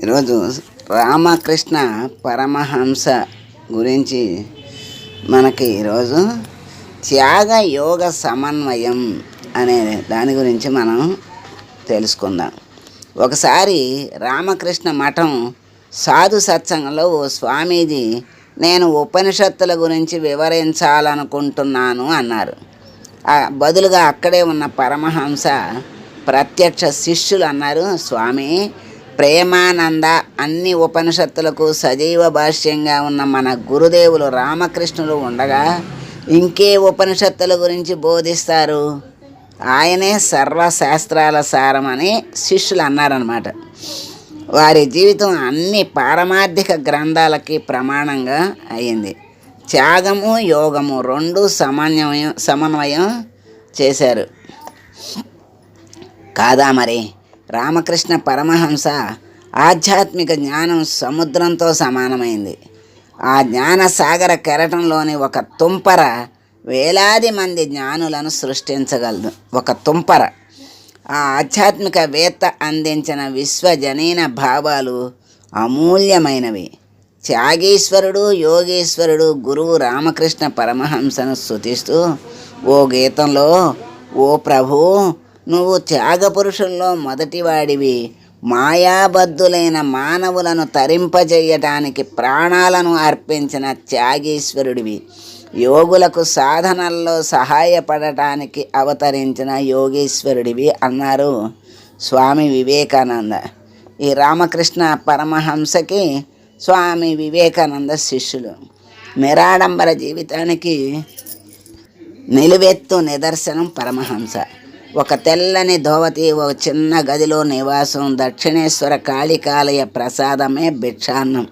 ఈరోజు రామకృష్ణ పరమహంస గురించి మనకి ఈరోజు త్యాగ యోగ సమన్వయం అనే దాని గురించి మనం తెలుసుకుందాం. ఒకసారి రామకృష్ణ మఠం సాధు సత్సంగంలో ఓ స్వామీజీ నేను ఉపనిషత్తుల గురించి వివరించాలనుకుంటున్నాను అన్నారు. బదులుగా అక్కడే ఉన్న పరమహంస ప్రత్యక్ష శిష్యులు అన్నారు, స్వామి, ప్రేమానంద అన్ని ఉపనిషత్తులకు సజీవ భాష్యంగా ఉన్న మన గురుదేవులు రామకృష్ణులు ఉండగా ఇంకే ఉపనిషత్తుల గురించి బోధిస్తారు? ఆయనే సర్వశాస్త్రాల సారమని శిష్యులు అన్నారన్నమాట. వారి జీవితం అన్ని పారమార్థిక గ్రంథాలకి ప్రమాణంగా అయింది. త్యాగము యోగము రెండు సమన్వయం చేశారు కాదా మరి? రామకృష్ణ పరమహంస ఆధ్యాత్మిక జ్ఞానం సముద్రంతో సమానమైంది. ఆ జ్ఞాన సాగర కెరటంలోని ఒక తుంపర వేలాది మంది జ్ఞానులను సృష్టించగలదు. ఒక తుంపర. ఆ ఆధ్యాత్మిక వేత్త అందించిన విశ్వజనీన భావాలు అమూల్యమైనవి. త్యాగీశ్వరుడు యోగీశ్వరుడు గురువు రామకృష్ణ పరమహంసను స్తుతిస్తూ ఓ గీతంలో, ఓ ప్రభు, నువ్వు త్యాగపురుషుల్లో మొదటివాడివి, మాయాబద్ధులైన మానవులను తరింపజేయటానికి ప్రాణాలను అర్పించిన త్యాగీశ్వరుడివి, యోగులకు సాధనల్లో సహాయపడటానికి అవతరించిన యోగీశ్వరుడివి అన్నారు స్వామి వివేకానంద. ఈ రామకృష్ణ పరమహంసకి స్వామి వివేకానంద శిష్యులు. నిరాడంబర జీవితానికి నిలువెత్తు నిదర్శనం పరమహంస. ఒక తెల్లని ధోవతి, ఒక చిన్న గదిలో నివాసం, దక్షిణేశ్వర కాళికాలయ ప్రసాదమే భిక్షాన్నం.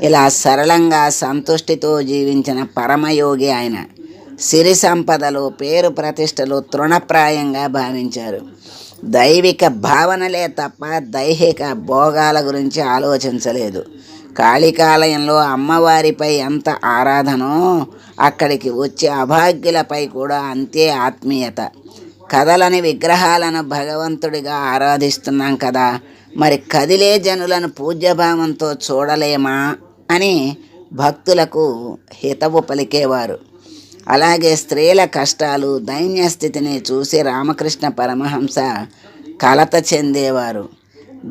ఇలా సరళంగా సంతుష్టితో జీవించిన పరమయోగి ఆయన. సిరి సంపదలు, పేరు ప్రతిష్టలు తృణప్రాయంగా భావించారు. దైవిక భావనలే తప్ప దైహిక భోగాల గురించి ఆలోచించలేదు. కాళికాలయంలో అమ్మవారిపై ఎంత ఆరాధనో అక్కడికి వచ్చే అభాగ్యులపై కూడా అంతే ఆత్మీయత. కదలని విగ్రహాలను భగవంతుడిగా ఆరాధిస్తున్నాం కదా, మరి కదిలే జనులను పూజ్యభావంతో చూడలేమా అని భక్తులకు హితవు పలికేవారు. అలాగే స్త్రీల కష్టాలు, దైన్యస్థితిని చూసి రామకృష్ణ పరమహంస కలత చెందేవారు.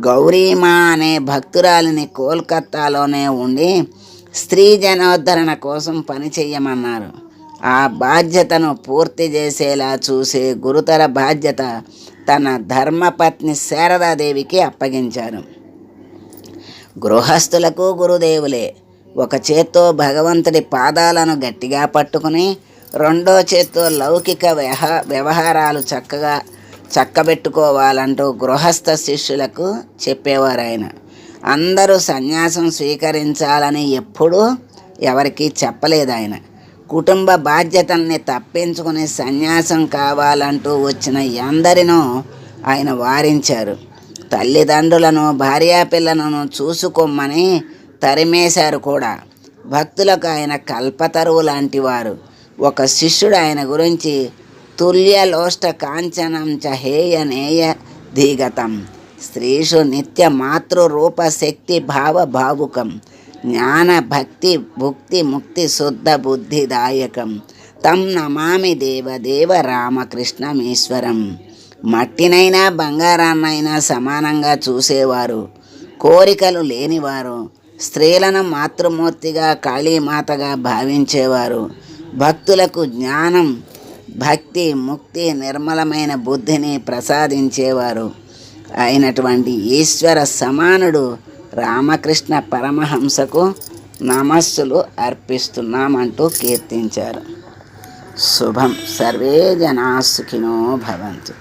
గౌరీమా అనే భక్తురాలిని కోల్కత్తాలోనే ఉండి స్త్రీ జనోద్ధరణ కోసం పనిచేయమన్నారు. ఆ బాధ్యతను పూర్తి చేసేలా చూసే గురుతర బాధ్యత తన ధర్మపత్ని శారదాదేవికి అప్పగించారు. గృహస్థులకు గురుదేవులే. ఒక చేత్తో భగవంతుడి పాదాలను గట్టిగా పట్టుకుని రెండో చేత్తో లౌకిక వ్యవహారాలు చక్కబెట్టుకోవాలంటూ గృహస్థ శిష్యులకు చెప్పేవారు ఆయన. అందరూ సన్యాసం స్వీకరించాలని ఎప్పుడూ ఎవరికీ చెప్పలేదు ఆయన. కుటుంబ బాధ్యతల్ని తప్పించుకుని సన్యాసం కావాలంటూ వచ్చిన ఎందరినో ఆయన వారించారు. తల్లిదండ్రులను, భార్యాపిల్లలను చూసుకోమని తరిమేశారు కూడా. భక్తులకు ఆయన కల్పతరువు లాంటివారు. ఒక శిష్యుడు ఆయన గురించి తుల్యలోష్ట కాంచనం చ హేయనేయ ధీగతం స్త్రీషు నిత్య మాతృరూప శక్తి భావ భావుకం జ్ఞాన భక్తి భుక్తి ముక్తి శుద్ధ బుద్ధిదాయకం తం నమామి దేవదేవ రామకృష్ణమీశ్వరం. మట్టినైనా బంగారాన్నైనా సమానంగా చూసేవారు. కోరికలు లేనివారు. స్త్రీలను మాతృమూర్తిగా, కాళీమాతగా భావించేవారు. భక్తులకు జ్ఞానం, భక్తి, ముక్తి, నిర్మలమైన బుద్ధిని ప్రసాదించేవారు అయినటువంటి ఈశ్వర సమానుడు రామకృష్ణ పరమహంసకు నమస్సులు అర్పిస్తున్నామంటూ కీర్తించారు. శుభం. సర్వే జనా సుఖినో భవంతు.